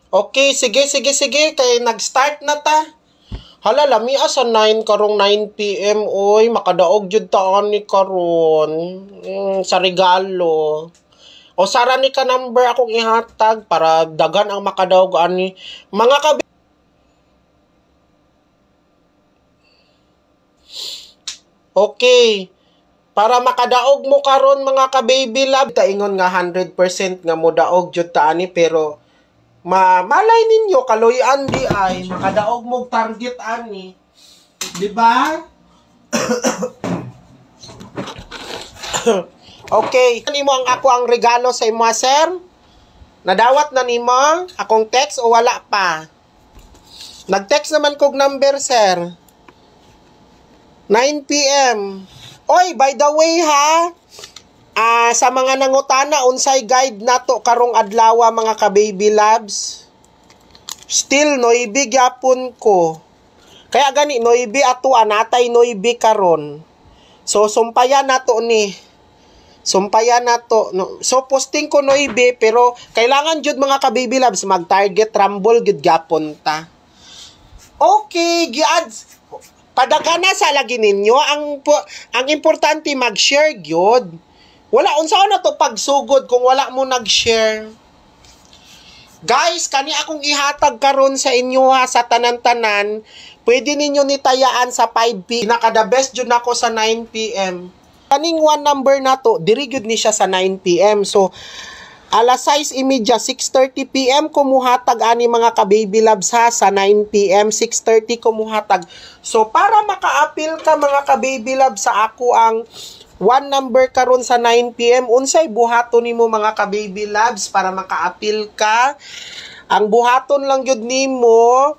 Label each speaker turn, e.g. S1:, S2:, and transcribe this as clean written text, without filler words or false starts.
S1: Okay, sige, kay nag-start na ta. Hala, lami sa 9 karong 9 PM, oy, makadaog jud taan ni karon. Sa regalo. O sara ni ka number akong ihatag para dagan ang makadaog ani. Mga Okay. Para makadaog mo karon mga ka-baby love, taingon nga 100% nga mo daog jud ta ani, pero malay ninyo kaloy-an di ay makadaog mo target ani. Di ba? Okay, nimo ang ako ang regalo sa imo, sir. Nadawat na nimo akong text o wala pa? Nag-text naman kog number, sir. 9 PM. Oy, by the way ha, sa mga nangutana, unsay guide nato karong adlaw mga ka-baby loves. Still, noibi gyapon ko. Kaya gani, noibi ato, anatay noibi karon. So, sumpayan nato ni. Sumpayan nato. No. So, posting ko noibi, pero kailangan jud mga ka-baby loves, mag-target rumble jud gyapon ta. Okay, gi-ads. Padagana sa lagi ninyo, ang importante mag-share gyud. Wala unsa na to pagsugod kung wala mo nag-share. Guys, kani akong ihatag karon sa inyo ha, sa tanan-tanan. Pwede ninyo nitayaan sa 5 PM. Pinaka the best jud nako sa 9 PM. Kaning one number na to, diri gyud ni siya sa 9 PM. So alas 6:30, 6:30 PM kumuhatag ani mga ka-baby loves ha, sa 9 PM, 6:30 kumuhatag. So para maka-appeal ka mga ka-baby loves sa ako ang one number karon sa 9 PM, unsay buhaton nimo mga ka-baby loves para maka-appeal ka? Ang buhaton lang gyud nimo